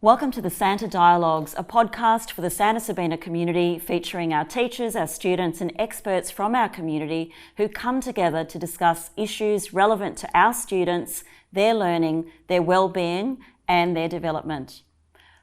Welcome to the Santa Dialogues, a podcast for the Santa Sabina community featuring our teachers, our students and experts from our community who come together to discuss issues relevant to our students, their learning, their wellbeing and their development.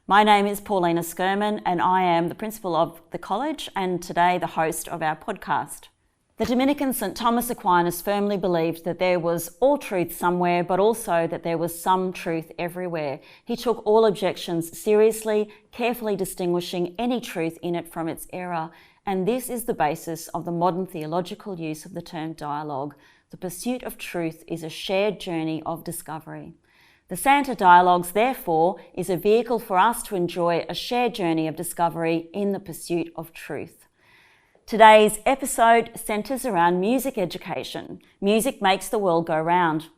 My name is Paulina Skirman and I am the principal of the college and today the host of our podcast. The Dominican St. Thomas Aquinas firmly believed that there was all truth somewhere, but also that there was some truth everywhere. He took all objections seriously, carefully distinguishing any truth in it from its error. And this is the basis of the modern theological use of the term dialogue. The pursuit of truth is a shared journey of discovery. The Santa Dialogues, therefore, is a vehicle for us to enjoy a shared journey of discovery in the pursuit of truth. Today's episode centres around music education. Music makes the world go round.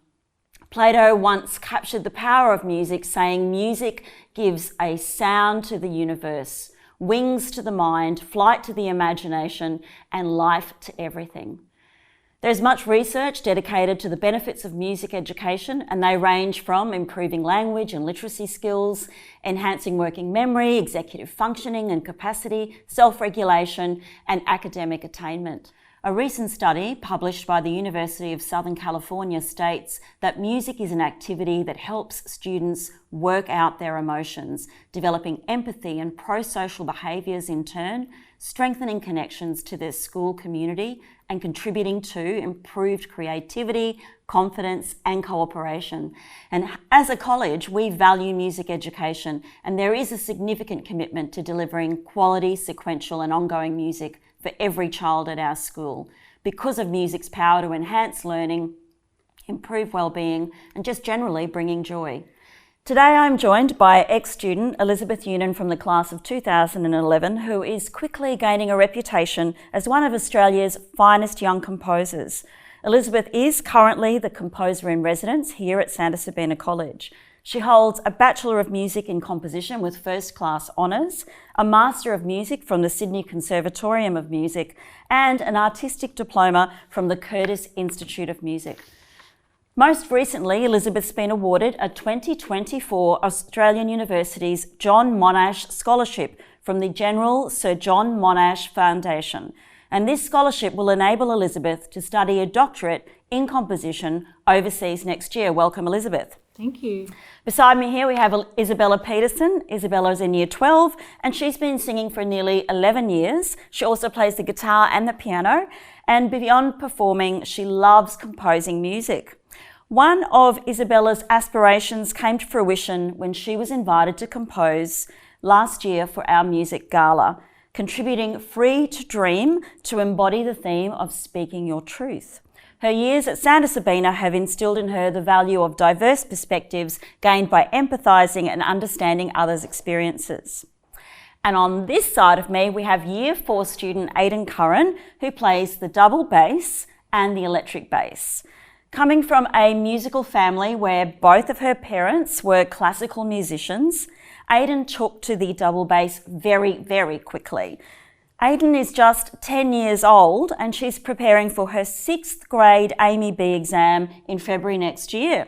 Plato once captured the power of music, saying music gives a sound to the universe, wings to the mind, flight to the imagination, and life to everything. There's much research dedicated to the benefits of music education, and they range from improving language and literacy skills, enhancing working memory, executive functioning and capacity, self-regulation, and academic attainment. A recent study published by the University of Southern California states that music is an activity that helps students work out their emotions, developing empathy and pro-social behaviours in turn, strengthening connections to their school community, and contributing to improved creativity, confidence and cooperation. And as a college, we value music education, and there is a significant commitment to delivering quality, sequential and ongoing music for every child at our school because of music's power to enhance learning, improve wellbeing and just generally bringing joy. Today I'm joined by ex-student Elizabeth Unan from the class of 2011, who is quickly gaining a reputation as one of Australia's finest young composers. Elizabeth is currently the composer in residence here at Santa Sabina College. She holds a Bachelor of Music in Composition with First Class Honours, a Master of Music from the Sydney Conservatorium of Music, and an Artistic Diploma from the Curtis Institute of Music. Most recently, Elizabeth's been awarded a 2024 Australian University's John Monash Scholarship from the General Sir John Monash Foundation. And this scholarship will enable Elizabeth to study a doctorate in composition overseas next year. Welcome, Elizabeth. Thank you. Beside me here we have Isabella Peterson. Isabella is in Year 12 and she's been singing for nearly 11 years. She also plays the guitar and the piano, and beyond performing, she loves composing music. One of Isabella's aspirations came to fruition when she was invited to compose last year for our music gala, contributing Free to Dream to embody the theme of speaking your truth. Her years at Santa Sabina have instilled in her the value of diverse perspectives gained by empathising and understanding others' experiences. And on this side of me, we have Year 4 student Aidan Curran, who plays the double bass and the electric bass. Coming from a musical family where both of her parents were classical musicians, Aidan took to the double bass very, very quickly. Aidan is just 10 years old and she's preparing for her 6th grade Amy B exam in February next year.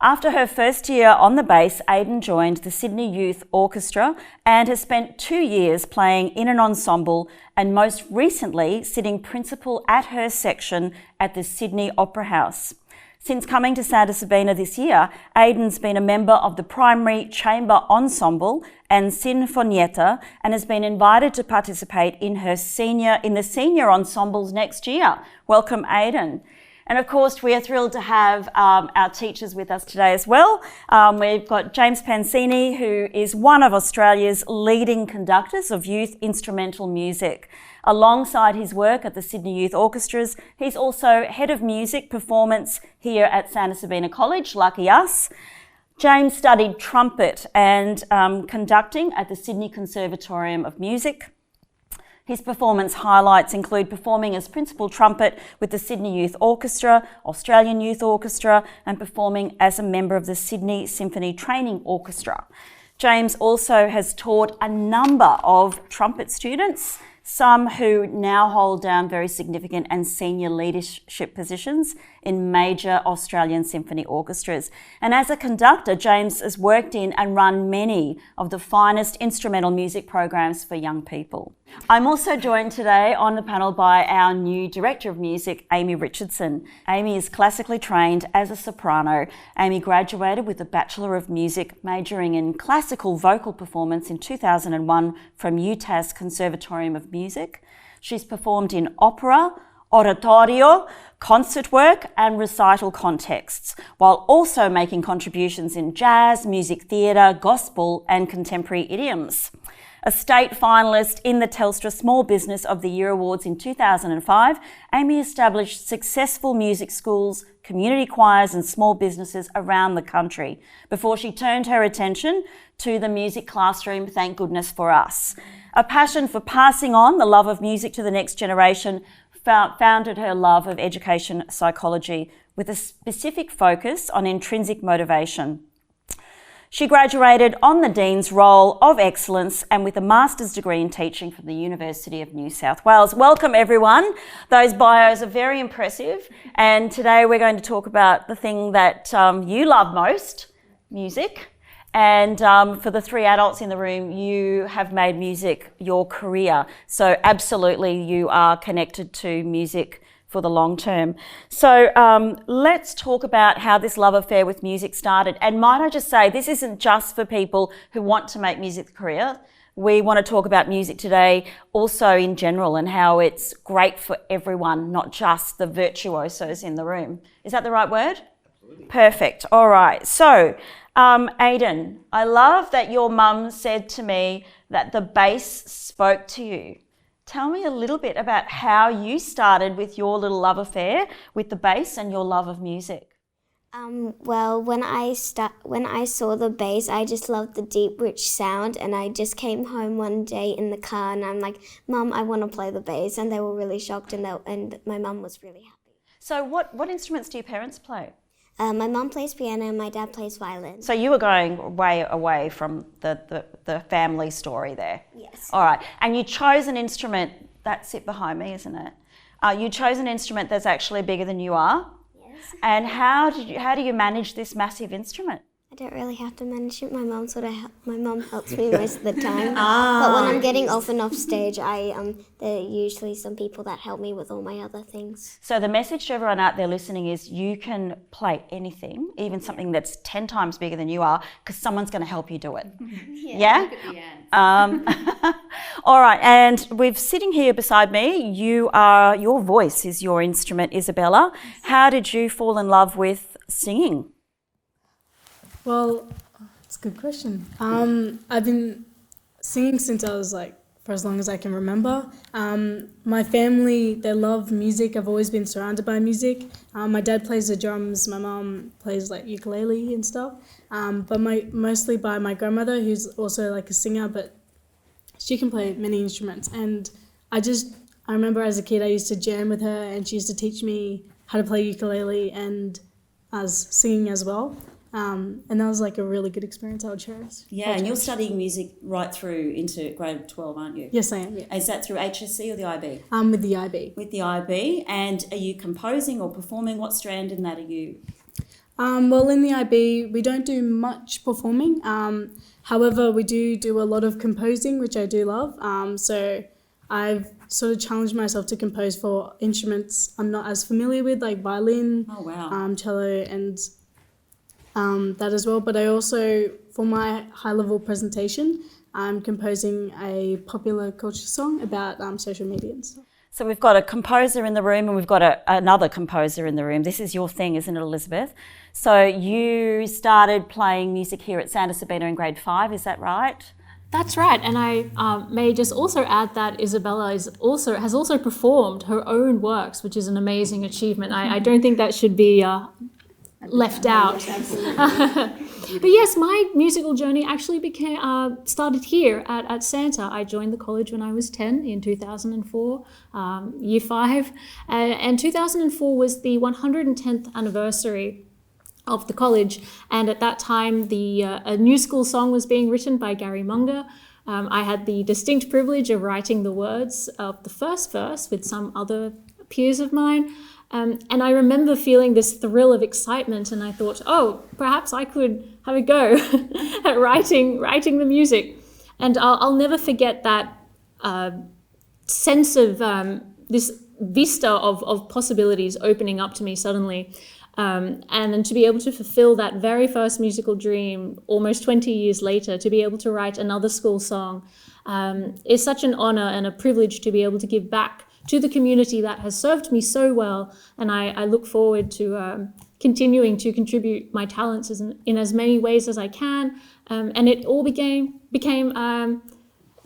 After her first year on the bass, Aidan joined the Sydney Youth Orchestra and has spent 2 years playing in an ensemble and most recently sitting principal at her section at the Sydney Opera House. Since coming to Santa Sabina this year, Aidan's been a member of the primary chamber ensemble and Sinfonietta and has been invited to participate in the senior ensembles next year. Welcome, Aidan. And of course, we are thrilled to have our teachers with us today as well. We've got James Pansini, who is one of Australia's leading conductors of youth instrumental music. Alongside his work at the Sydney Youth Orchestras, he's also Head of Music Performance here at Santa Sabina College, lucky us. James studied trumpet and conducting at the Sydney Conservatorium of Music. His performance highlights include performing as principal trumpet with the Sydney Youth Orchestra, Australian Youth Orchestra, and performing as a member of the Sydney Symphony Training Orchestra. James also has taught a number of trumpet students some who now hold down very significant and senior leadership positions in major Australian symphony orchestras. And as a conductor, James has worked in and run many of the finest instrumental music programs for young people. I'm also joined today on the panel by our new Director of Music, Amy Richardson. Amy is classically trained as a soprano. Amy graduated with a Bachelor of Music, majoring in classical vocal performance in 2001 from UTAS Conservatorium of Music. She's performed in opera, oratorio, concert work and recital contexts, while also making contributions in jazz, music theatre, gospel and contemporary idioms. A state finalist in the Telstra Small Business of the Year Awards in 2005, Amy established successful music schools, community choirs and small businesses around the country before she turned her attention to the music classroom, thank goodness for us. A passion for passing on the love of music to the next generation founded her love of education psychology with a specific focus on intrinsic motivation. She graduated on the Dean's Roll of Excellence and with a master's degree in teaching from the University of New South Wales. Welcome everyone. Those bios are very impressive, and today we're going to talk about the thing that you love most, music. And for the three adults in the room, you have made music your career. So absolutely you are connected to music for the long term. So let's talk about how this love affair with music started. And might I just say, this isn't just for people who want to make music a career. We want to talk about music today also in general and how it's great for everyone, not just the virtuosos in the room. Is that the right word? Absolutely. Perfect. All right. So Aidan, I love that your mum said to me that the bass spoke to you. Tell me a little bit about how you started with your little love affair with the bass and your love of music. Well, when I saw the bass, I just loved the deep, rich sound, and I just came home one day in the car and I'm like, Mum, I want to play the bass, and they were really shocked, and my mum was really happy. So what instruments do your parents play? My mum plays piano and my dad plays violin. So you were going way away from the family story there. Yes. All right. And you chose an instrument, that's it behind me, isn't it? You chose an instrument that's actually bigger than you are. Yes. And how do you manage this massive instrument? I don't really have to manage it. My mum helps me most of the time. But when I'm getting off and off stage, there are usually some people that help me with all my other things. So the message to everyone out there listening is you can play anything, even something that's 10 times bigger than you are, because someone's going to help you do it. Yeah? All right, and we're sitting here beside me. Your voice is your instrument, Isabella. How did you fall in love with singing? Well, it's a good question. I've been singing since I was for as long as I can remember. My family, they love music. I've always been surrounded by music. My dad plays the drums. My mum plays ukulele and stuff. But mostly by my grandmother, who's also a singer, but she can play many instruments. And I remember as a kid, I used to jam with her, and she used to teach me how to play ukulele and as singing as well. And that was a really good experience I would cherish. Yeah, and you're studying music right through into grade 12, aren't you? Yes, I am, yeah. Is that through HSC or the IB? With the IB. With the IB. And are you composing or performing? What strand in that are you? Well, in the IB, we don't do much performing. However, we do a lot of composing, which I do love. So I've sort of challenged myself to compose for instruments I'm not as familiar with, like violin, cello, and that as well. But I also, for my high-level presentation, I'm composing a popular culture song about social media and stuff. So we've got a composer in the room and we've got another composer in the room. This is your thing, isn't it, Elizabeth? So you started playing music here at Santa Sabina in grade 5, is that right? That's right, and I may just also add that Isabella has also performed her own works, which is an amazing achievement. I don't think that should be left out. But yes, my musical journey actually started here at Santa. I joined the college when I was 10 in 2004, year 5, and 2004 was the 110th anniversary of the college, and at that time a new school song was being written by Gary Munger, I had the distinct privilege of writing the words of the first verse with some other peers of mine. And I remember feeling this thrill of excitement, and I thought, oh, perhaps I could have a go at writing the music. And I'll never forget that sense of this vista of possibilities opening up to me suddenly. And then to be able to fulfill that very first musical dream almost 20 years later, to be able to write another school song, is such an honor and a privilege to be able to give back to the community that has served me so well. And I look forward to continuing to contribute my talents in as many ways as I can. And it all became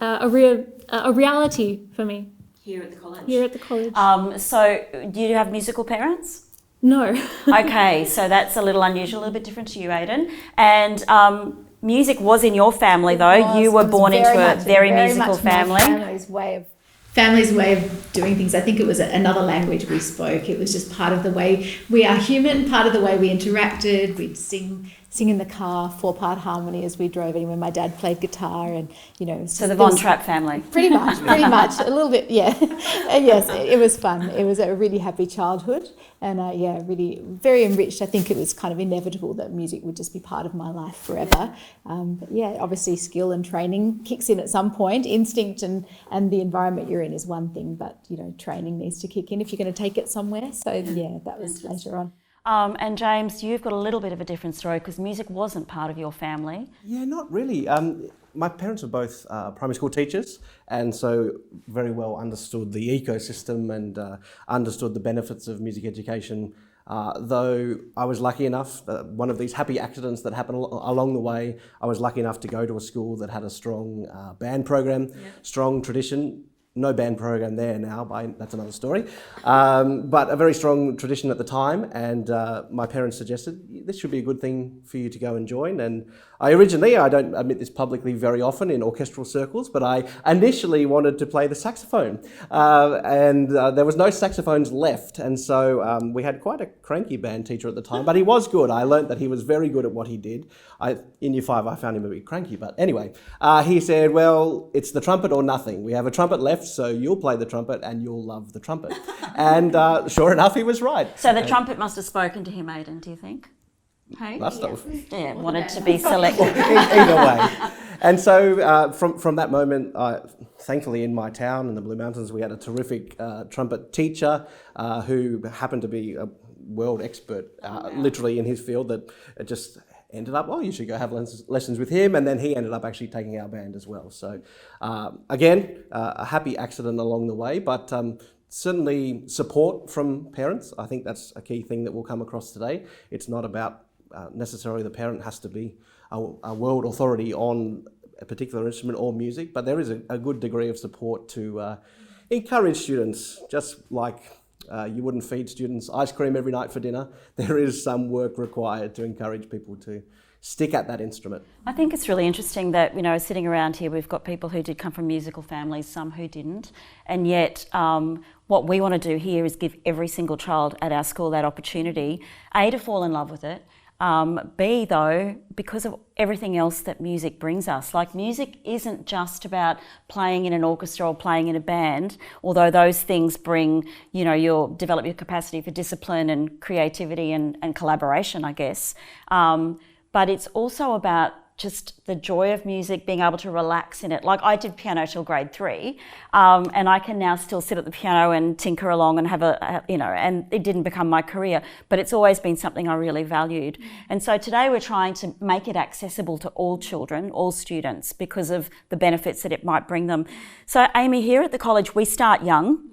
a reality for me. Here at the college? Here at the college. So do you have musical parents? No. Okay, so that's a little unusual, a little bit different to you, Aidan. And music was in your family, though. You were born into a very musical family. Family's way of doing things. I think it was another language we spoke. It was just part of the way we are human, part of the way we interacted. We'd sing in the car, 4-part harmony as we drove in when my dad played guitar, and So the Von Trapp family. Pretty much, a little bit, yeah. And yes, it was fun. It was a really happy childhood, and really very enriched. I think it was kind of inevitable that music would just be part of my life forever. But yeah, obviously skill and training kicks in at some point. Instinct and the environment you're in is one thing, but training needs to kick in if you're going to take it somewhere. So yeah, that was later on. And James, you've got a little bit of a different story because music wasn't part of your family. Yeah, not really. My parents were both primary school teachers, and so very well understood the ecosystem and understood the benefits of music education. Though I was lucky enough, one of these happy accidents that happened along the way, I was lucky enough to go to a school that had a strong band program, strong tradition. No band program there now, that's another story. But a very strong tradition at the time, and my parents suggested this should be a good thing for you to go and join. And I don't admit this publicly very often in orchestral circles, but I initially wanted to play the saxophone. And there was no saxophones left, and so we had quite a cranky band teacher at the time, but he was good. I learnt that he was very good at what he did. In Year 5, I found him a bit cranky, but anyway, he said, well, it's the trumpet or nothing. We have a trumpet left, so you'll play the trumpet and you'll love the trumpet. And sure enough, he was right. So the trumpet must have spoken to him, Aidan, do you think? Hey? Must have. Yeah, wanted to be selected. Either way. And so from that moment, thankfully in my town in the Blue Mountains, we had a terrific trumpet teacher who happened to be a world expert, literally in his field, that just ended up, you should go have lessons with him, and then he ended up actually taking our band as well. So again, a happy accident along the way, but certainly support from parents. I think that's a key thing that we'll come across today. It's not about necessarily the parent has to be a world authority on a particular instrument or music, but there is a good degree of support to encourage students, just like you wouldn't feed students ice cream every night for dinner. There is some work required to encourage people to stick at that instrument. I think it's really interesting that, sitting around here, we've got people who did come from musical families, some who didn't, and yet what we want to do here is give every single child at our school that opportunity, A, to fall in love with it, B, though, because of everything else that music brings us. Like, music isn't just about playing in an orchestra or playing in a band, although those things bring, you'll develop your capacity for discipline and creativity and collaboration, I guess. But it's also about just the joy of music, being able to relax in it. Like, I did piano till grade 3, and I can now still sit at the piano and tinker along and have and it didn't become my career, but it's always been something I really valued. And so today we're trying to make it accessible to all children, all students, because of the benefits that it might bring them. So Amy, here at the college, we start young.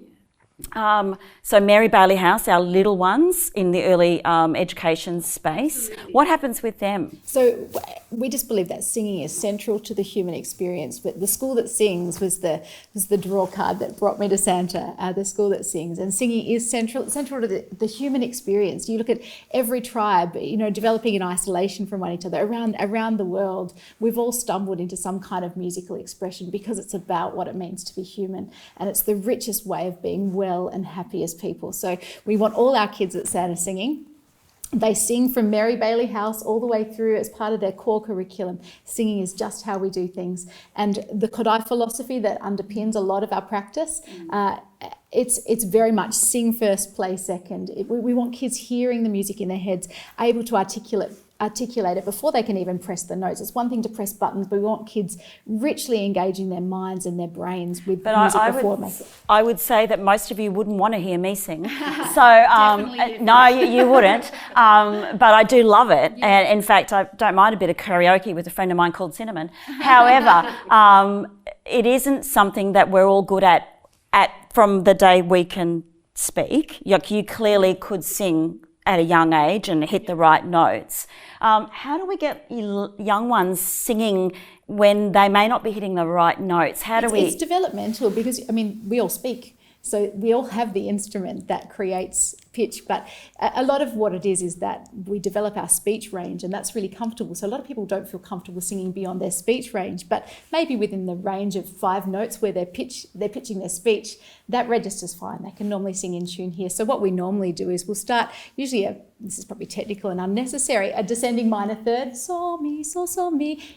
So Mary Bailey House, our little ones in the early education space, what happens with them? So we just believe that singing is central to the human experience, but the school that sings was the draw card that brought me to Santa, the school that sings, and singing is central to the human experience. You look at every tribe, developing in isolation from one another around the world. We've all stumbled into some kind of musical expression because it's about what it means to be human, and it's the richest way of being well and happy as people. So we want all our kids at Santa singing. They sing from Mary Bailey House all the way through as part of their core curriculum. Singing is just how we do things. And the Kodai philosophy that underpins a lot of our practice, it's very much sing first, play second. We want kids hearing the music in their heads, able to articulate it before they can even press the notes. It's one thing to press buttons, but we want kids richly engaging their minds and their brains with music before making it. I would say that most of you wouldn't want to hear me sing. So no, you wouldn't. But I do love it. Yeah. And in fact, I don't mind a bit of karaoke with a friend of mine called Cinnamon. However, it isn't something that we're all good at from the day we can speak. You clearly could sing at a young age and hit the right notes. How do we get young ones singing when they may not be hitting the right notes? It's developmental because, we all speak. So we all have the instrument that creates pitch, but a lot of what it is that we develop our speech range, and that's really comfortable. So a lot of people don't feel comfortable singing beyond their speech range, but maybe within the range of 5 notes where they're pitching their speech, that registers fine. They can normally sing in tune here. So what we normally do is we'll start usually this is probably technical and unnecessary, a descending minor third, sol, mi,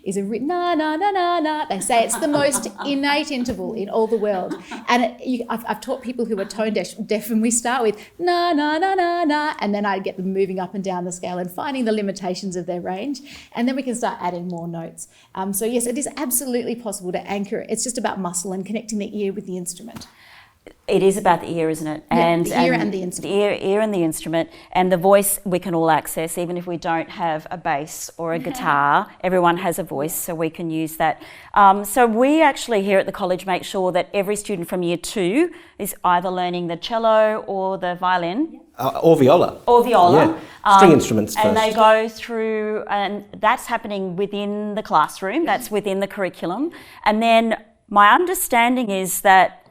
is a na, na, na, na, na. They say it's the most innate interval in all the world. And I've taught people who are tone deaf, and we start with na, na, na, na, na, and then I get them moving up and down the scale and finding the limitations of their range. And then we can start adding more notes. So yes, it is absolutely possible to anchor it. It's just about muscle and connecting the ear with the instrument. It is about the ear, isn't it? Yeah, the ear and the instrument. The ear and the instrument. And the voice we can all access, even if we don't have a bass or a guitar. Everyone has a voice, so we can use that. So we actually here at the college make sure that every student from year 2 is either learning the cello or the violin. Or viola. Yeah, string instruments first. And they go through, and that's happening within the classroom, that's within the curriculum. And then my understanding is that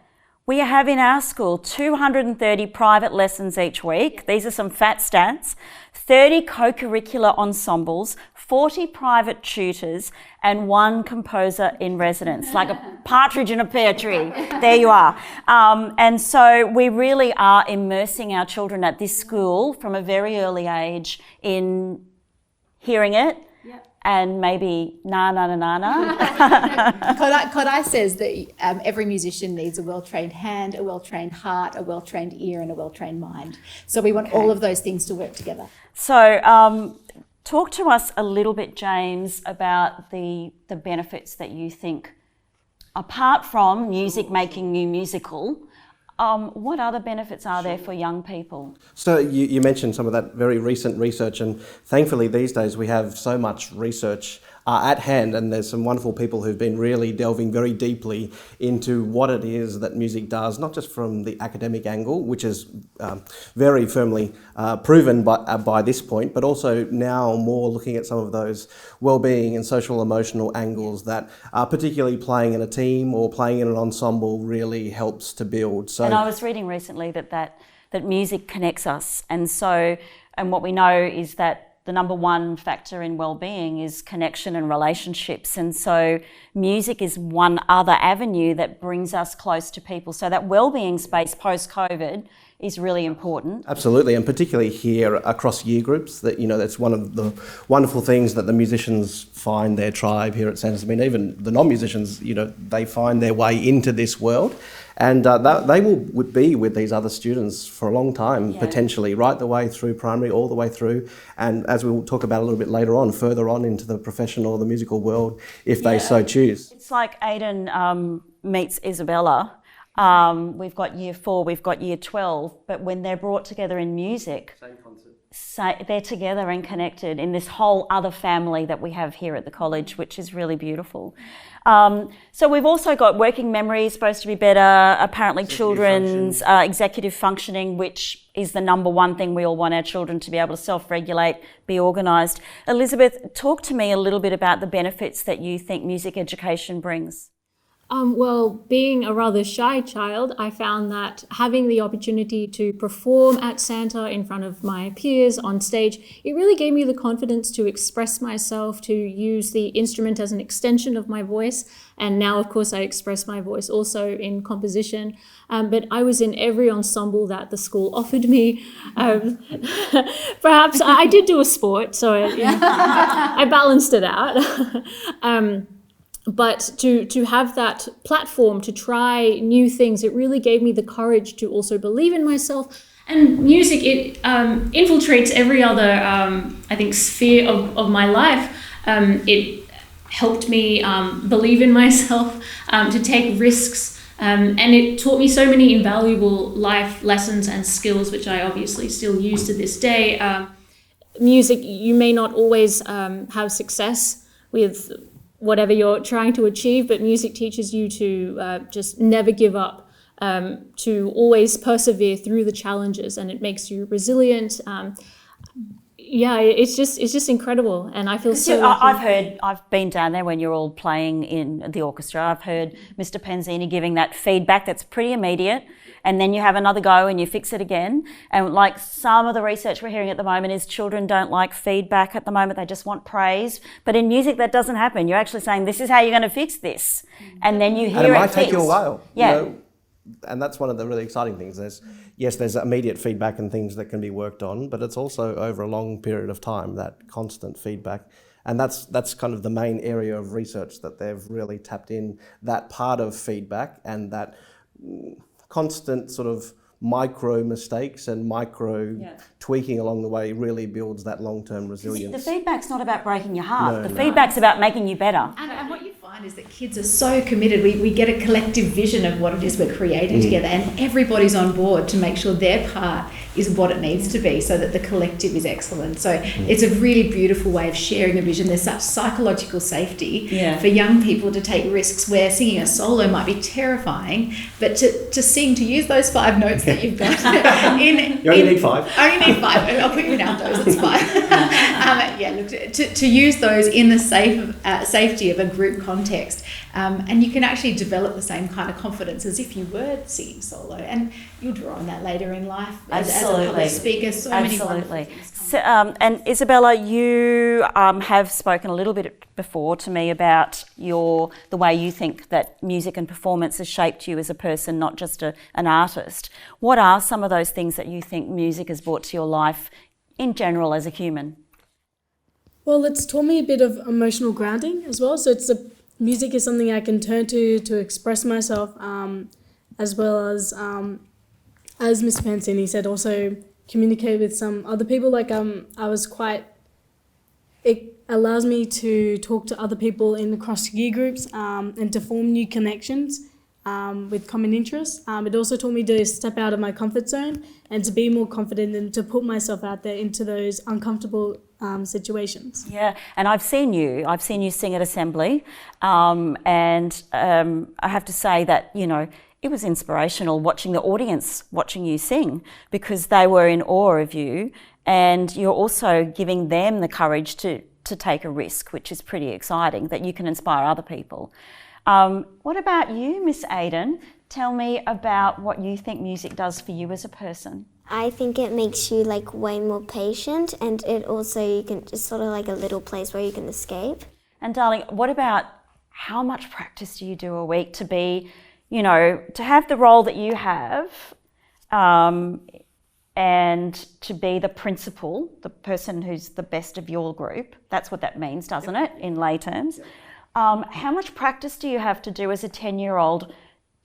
we have in our school 230 private lessons each week. These are some fat stats. 30 co-curricular ensembles, 40 private tutors, and 1 composer in residence, like a partridge in a pear tree. There you are. And so we really are immersing our children at this school from a very early age in hearing it, and maybe na na na na na. Kodai says that every musician needs a well-trained hand, a well-trained heart, a well-trained ear, and a well-trained mind. So we want all of those things to work together. So talk to us a little bit, James, about the benefits that you think, apart from music making you musical, what other benefits are there for young people? So you mentioned some of that very recent research, and thankfully these days we have so much research at hand, and there's some wonderful people who've been really delving very deeply into what it is that music does, not just from the academic angle, which is very firmly proven by this point, but also now more looking at some of those wellbeing and social emotional angles that particularly playing in a team or playing in an ensemble really helps to build. So, and I was reading recently that music connects us, and what we know is that the number one factor in well-being is connection and relationships. And so music is one other avenue that brings us close to people. So that well-being space post-COVID is really important. Absolutely, and particularly here across year groups, that's one of the wonderful things that the musicians find their tribe here at Santa Sabina. Even the non-musicians, they find their way into this world. And they will be with these other students for a long time, potentially, right the way through primary, all the way through. And as we'll talk about a little bit later on, further on into the professional or the musical world, if they so choose. It's like Aiden meets Isabella. We've got year 4, we've got year 12, but when they're brought together in music, same concept. They're together and connected in this whole other family that we have here at the college, which is really beautiful. So we've also got working memory supposed to be better, apparently children's executive functioning, which is the number one thing we all want our children to be able to self-regulate, be organised. Elizabeth, talk to me a little bit about the benefits that you think music education brings. Well, being a rather shy child, I found that having the opportunity to perform at Santa in front of my peers on stage, it really gave me the confidence to express myself, to use the instrument as an extension of my voice. And now, of course, I express my voice also in composition. But I was in every ensemble that the school offered me. Perhaps I did do a sport, so I balanced it out. But to have that platform to try new things, it really gave me the courage to also believe in myself. And music, it infiltrates every other, I think, sphere of my life. It helped me believe in myself, to take risks, and it taught me so many invaluable life lessons and skills, which I obviously still use to this day. Music, you may not always have success with whatever you're trying to achieve, but music teaches you to just never give up, to always persevere through the challenges, and it makes you resilient. It's just incredible, and I feel so lucky. I've been down there when you're all playing in the orchestra. I've heard Mr. Penzini giving that feedback that's pretty immediate, and then you have another go and you fix it again. And like some of the research we're hearing at the moment is children don't like feedback at the moment, they just want praise. But in music that doesn't happen. You're actually saying, this is how you're going to fix this. And then you hear it And it might take you a while. Yeah. You know, and that's one of the really exciting things. There's immediate feedback and things that can be worked on, but it's also over a long period of time, that constant feedback. And that's kind of the main area of research that they've really tapped in, that part of feedback, and that constant sort of micro mistakes and micro tweaking along the way really builds that long-term resilience. The feedback's not about breaking your heart. Feedback's about making you better. And what you find is that kids are so committed. We get a collective vision of what it is we're creating together, and everybody's on board to make sure their part is what it needs to be so that the collective is excellent. So it's a really beautiful way of sharing a vision. There's such psychological safety for young people to take risks where singing a solo might be terrifying, but to sing, to use those 5 notes that you've got. You only need 5. I only need 5. I'll put you in altos, it's fine. To use those in the safety of a group context, and you can actually develop the same kind of confidence as if you were singing solo, and you'll draw on that later in life as a public speaker. So many wonderful things. So, and Isabella, you have spoken a little bit before to me about the way you think that music and performance has shaped you as a person, not just an artist. What are some of those things that you think music has brought to your life in general as a human? Well, it's taught me a bit of emotional grounding as well. So music is something I can turn to express myself, as well as Mr. Pansini said, also communicate with some other people. Like it allows me to talk to other people in across year groups, and to form new connections with common interests. It also taught me to step out of my comfort zone and to be more confident and to put myself out there into those uncomfortable situations. Yeah, and I've seen you sing at Assembly, and I have to say that, it was inspirational watching the audience watching you sing, because they were in awe of you, and you're also giving them the courage to take a risk, which is pretty exciting, that you can inspire other people. What about you, Miss Aiden? Tell me about what you think music does for you as a person. I think it makes you way more patient, and it also, you can just sort of a little place where you can escape. And darling, what about how much practice do you do a week to be, to have the role that you have, and to be the principal, the person who's the best of your group? That's what that means, doesn't it, in lay terms? How much practice do you have to do as a 10-year-old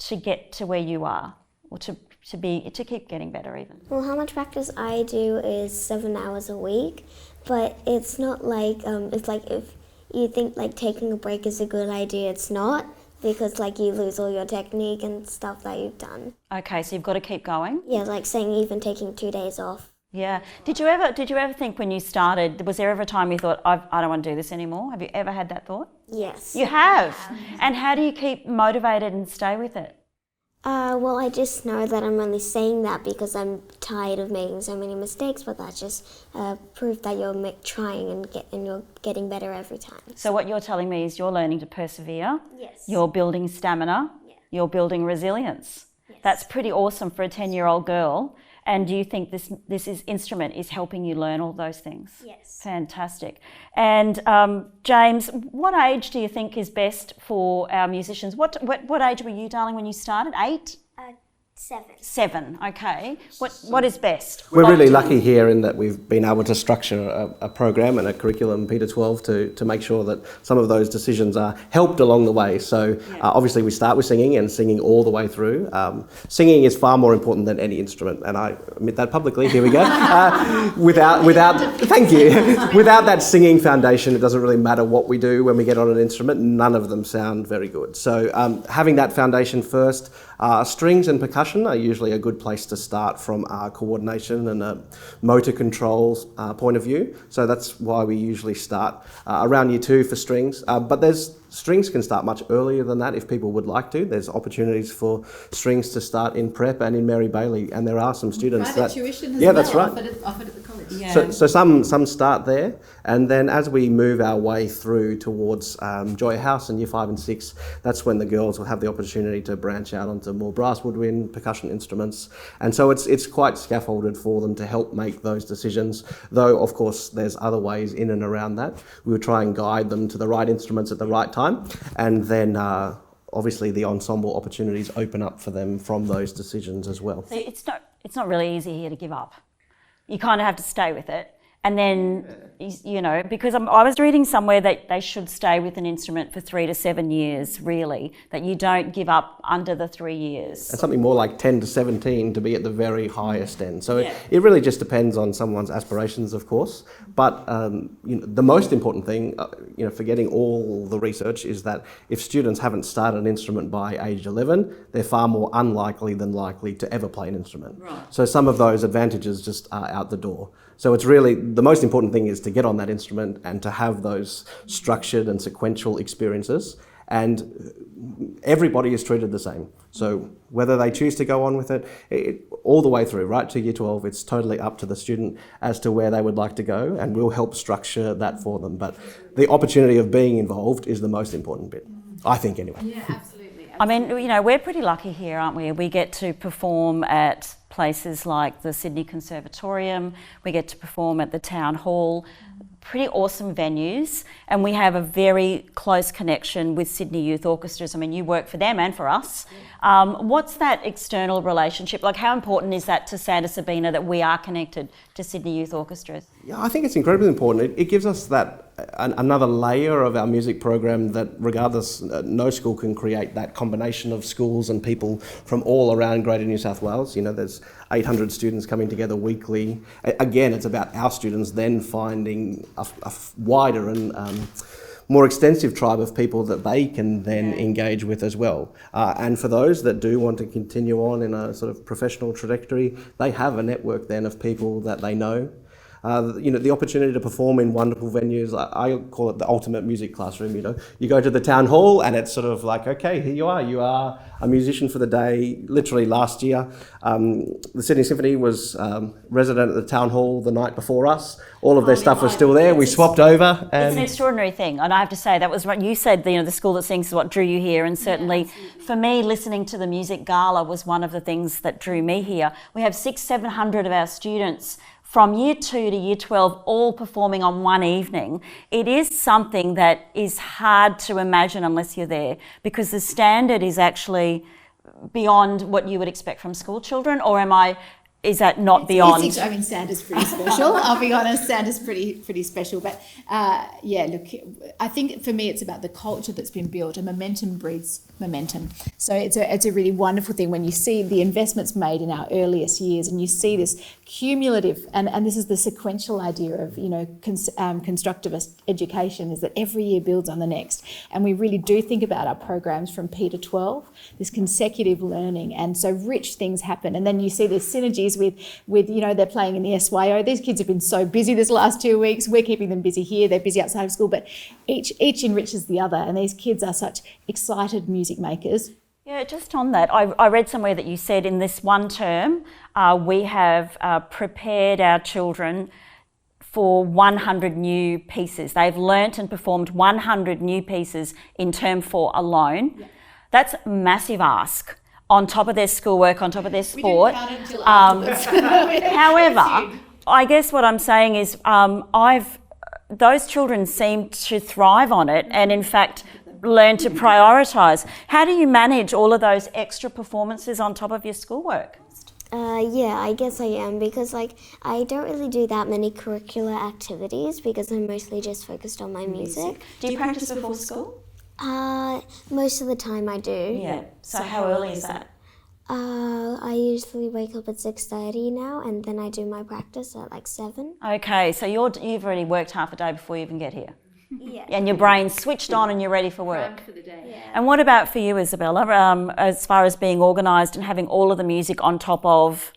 to get to where you are, or to keep getting better even? Well, how much practice I do is 7 hours a week, but it's not it's like if you think taking a break is a good idea, it's not, because you lose all your technique and stuff that you've done. Okay, so you've got to keep going? Yeah, saying even taking 2 days off. Yeah. Did you ever think when you started, was there ever a time you thought, I don't want to do this anymore? Have you ever had that thought? Yes. You have? And how do you keep motivated and stay with it? Well, I just know that I'm only saying that because I'm tired of making so many mistakes, but that's just proof that you're trying and you're getting better every time. So what you're telling me is you're learning to persevere. Yes. You're building stamina. Yeah. You're building resilience. Yes. That's pretty awesome for a 10-year-old girl. And do you think this instrument is helping you learn all those things? Yes. Fantastic. And James, what age do you think is best for our musicians? What age were you, darling, when you started? 8? 7. 7. Okay. What is best? We're really lucky here in that we've been able to structure a program and a curriculum, Peter 12, to make sure that some of those decisions are helped along the way. So obviously we start with singing and singing all the way through. Singing is far more important than any instrument, and I admit that publicly. Here we go. Thank you. Without that singing foundation, it doesn't really matter what we do when we get on an instrument. None of them sound very good. So having that foundation first. Strings and percussion are usually a good place to start from a coordination and a motor controls point of view. So that's why we usually start around year 2 for strings. But strings can start much earlier than that if people would like to. There's opportunities for strings to start in prep and in Mary Bailey, and there are some students Private tuition as yeah, well, that's right. offered at the college. Yeah. So some start there, and then as we move our way through towards Joy House in year 5 and 6, that's when the girls will have the opportunity to branch out onto more brass, woodwind, percussion instruments, and so it's quite scaffolded for them to help make those decisions. Though of course there's other ways in and around that. We would try and guide them to the right instruments at the right time, and then obviously the ensemble opportunities open up for them from those decisions as well. So it's not really easy here to give up. You kind of have to stay with it. And then, because I was reading somewhere that they should stay with an instrument for 3 to 7 years, really, that you don't give up under the 3 years. And something more like 10 to 17 to be at the very highest end. So it really just depends on someone's aspirations, of course. But the most important thing, forgetting all the research, is that if students haven't started an instrument by age 11, they're far more unlikely than likely to ever play an instrument. Right. So some of those advantages just are out the door. So it's really, the most important thing is to get on that instrument and to have those structured and sequential experiences. And everybody is treated the same. So whether they choose to go on with it all the way through, right to year 12, it's totally up to the student as to where they would like to go, and we'll help structure that for them. But the opportunity of being involved is the most important bit, I think anyway. Yeah, absolutely. I mean, we're pretty lucky here, aren't we? We get to perform at places like the Sydney Conservatorium, we get to perform at the Town Hall, pretty awesome venues, and we have a very close connection with Sydney Youth Orchestras. I mean, you work for them and for us. What's that external relationship like? How important is that to Santa Sabina that we are connected to Sydney Youth Orchestras? Yeah, I think it's incredibly important. It gives us that another layer of our music program that, regardless, no school can create that combination of schools and people from all around Greater New South Wales. There's 800 students coming together weekly. Again, it's about our students then finding a wider and more extensive tribe of people that they can then engage with as well. And for those that do want to continue on in a sort of professional trajectory, they have a network then of people that they know. The opportunity to perform in wonderful venues, I call it the ultimate music classroom. You go to the Town Hall and it's sort of like, okay, here you are a musician for the day. Literally last year, the Sydney Symphony was resident at the Town Hall the night before us. All of their stuff was still there. We swapped over. And it's an extraordinary thing, and I have to say that was what you said. The School That Sings is what drew you here, and certainly for me, listening to the music gala was one of the things that drew me here. We have 600-700 of our students from year 2 to year 12 all performing on one evening. It is something that is hard to imagine unless you're there, because the standard is actually beyond what you would expect from school children, or is that not beyond? Santa's pretty special. I'll be honest, Santa's pretty special. But look, I think for me it's about the culture that's been built, and momentum breeds momentum. So it's a really wonderful thing when you see the investments made in our earliest years, and you see this cumulative, and this is the sequential idea of constructivist education, is that every year builds on the next, and we really do think about our programs from P to 12, this consecutive learning, and so rich things happen, and then you see the synergies with they're playing in the SYO. These kids have been so busy this last 2 weeks. We're keeping them busy here. They're busy outside of school, but each enriches the other, and these kids are such excited music makers. Yeah, just on that, I read somewhere that you said in this one term, we have prepared our children for 100 new pieces. They've learnt and performed 100 new pieces in term 4 alone. Yeah. That's a massive ask on top of their schoolwork, on top of their sport. We didn't count until afterwards. However, I guess what I'm saying is those children seem to thrive on it and in fact learn to prioritise. How do you manage all of those extra performances on top of your schoolwork? Yeah, I guess I am, because like I don't really do that many curricular activities because I'm mostly just focused on my music. Do you practice before school? Most of the time I do. Yeah. So how early is that? I usually wake up at 6:30 now, and then I do my practice at like 7. Okay, so you've already worked half a day before you even get here. Yeah. And your brain's switched on and you're ready for work. For the day. Yeah. And what about for you, Isabella, as far as being organised and having all of the music on top of?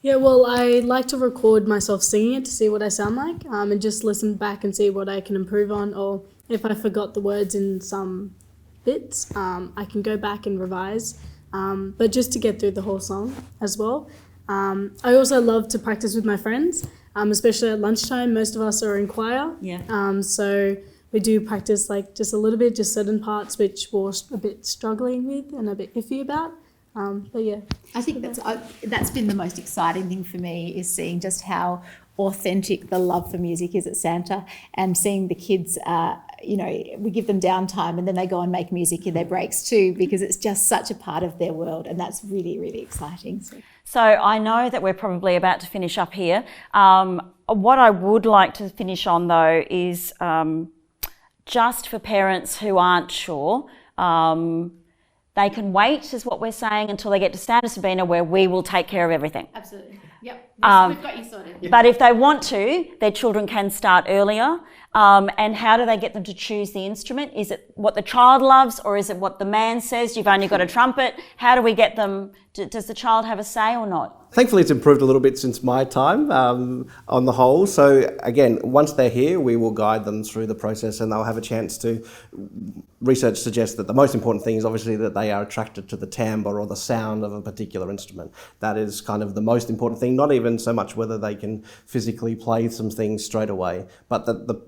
Yeah, well, I like to record myself singing it to see what I sound like, and just listen back and see what I can improve on, or if I forgot the words in some bits, I can go back and revise, but just to get through the whole song as well. I also love to practice with my friends, especially at lunchtime. Most of us are in choir, so we do practice like just a little bit, just certain parts which we're a bit struggling with and a bit iffy about. But yeah, I think that's been the most exciting thing for me, is seeing just how authentic the love for music is at Santa, and seeing the kids, we give them downtime and then they go and make music in their breaks too, because it's just such a part of their world, and that's really, really exciting. So I know that we're probably about to finish up here. What I would like to finish on though is just for parents who aren't sure, they can wait, is what we're saying, until they get to Santa Sabina, where we will take care of everything. Absolutely. Yep. We've got you sorted. But if they want to, their children can start earlier. And how do they get them to choose the instrument? Is it what the child loves, or is it what the man says? You've only got a trumpet. How do we get them? Does the child have a say or not? Thankfully, it's improved a little bit since my time on the whole. So again, once they're here, we will guide them through the process, and they'll have a chance to. Research suggests that the most important thing is obviously that they are attracted to the timbre or the sound of a particular instrument. That is kind of the most important thing, not even so much whether they can physically play some things straight away, but that the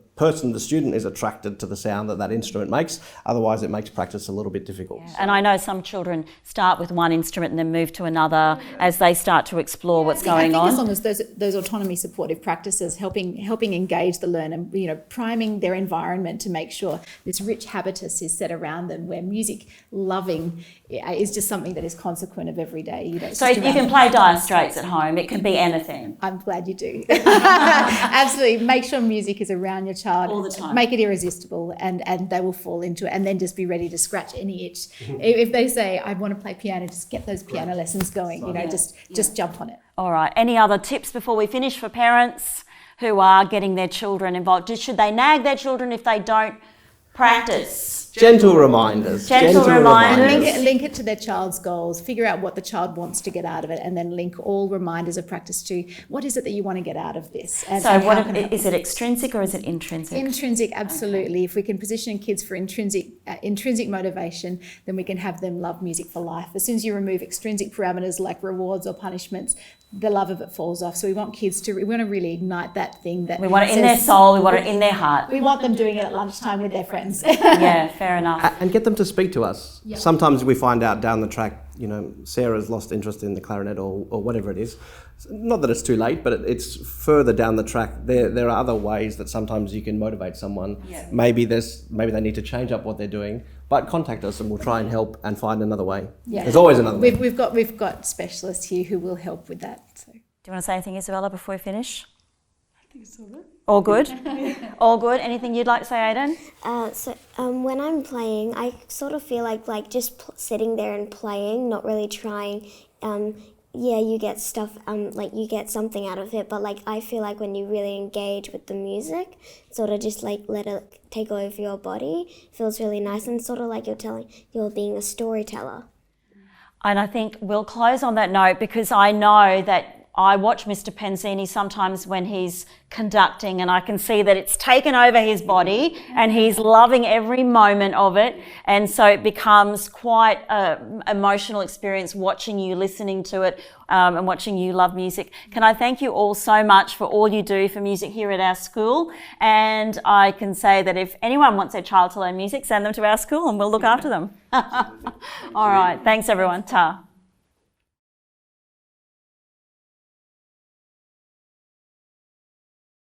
student is attracted to the sound that instrument makes. Otherwise, it makes practice a little bit difficult. Yeah. And I know some children start with one instrument and then move to another as they start to explore what's going on. As long as those autonomy supportive practices helping engage the learner, priming their environment to make sure this rich habitus is set around them, where music loving is just something that is consequent of every day. So you can play Dire Straits at home. It can be anything. I'm glad you do. Absolutely. Make sure music is around your child all the time. Make it irresistible, and they will fall into it, and then just be ready to scratch any itch. If they say, I want to play piano, just get those piano lessons going, just jump on it. All right. Any other tips before we finish for parents who are getting their children involved? Should they nag their children if they don't practice? Gentle reminders. Gentle reminders. Link it to their child's goals. Figure out what the child wants to get out of it, and then link all reminders of practice to what is it that you want to get out of this. And is it extrinsic or is it intrinsic? Intrinsic, absolutely. Okay. If we can position kids for intrinsic motivation, then we can have them love music for life. As soon as you remove extrinsic parameters like rewards or punishments, the love of it falls off. So we want kids to really ignite that thing that we want it in their soul. We want it in their heart. We want them doing it at lunchtime with their friends. Yeah, fair enough. And get them to speak to us. Yep. Sometimes we find out down the track, Sarah's lost interest in the clarinet or whatever it is. Not that it's too late, but it's further down the track. There are other ways that sometimes you can motivate someone. Yeah. Maybe they need to change up what they're doing, but contact us and we'll try and help and find another way. Yeah. There's always another way. We've got specialists here who will help with that. So. Do you want to say anything, Isabella, before we finish? I think it's all good. All good? All good? Anything you'd like to say, Aidan? When I'm playing, I sort of feel like just sitting there and playing, not really trying. You get stuff, you get something out of it, but I feel like when you really engage with the music, sort of just let it take over your body, feels really nice, and sort of like you're being a storyteller. And I think we'll close on that note, because I know that I watch Mr. Penzini sometimes when he's conducting, and I can see that it's taken over his body and he's loving every moment of it. And so it becomes quite an emotional experience watching you, listening to it, and watching you love music. Can I thank you all so much for all you do for music here at our school? And I can say that if anyone wants their child to learn music, send them to our school and we'll look after them. All right. Thanks, everyone. Ta.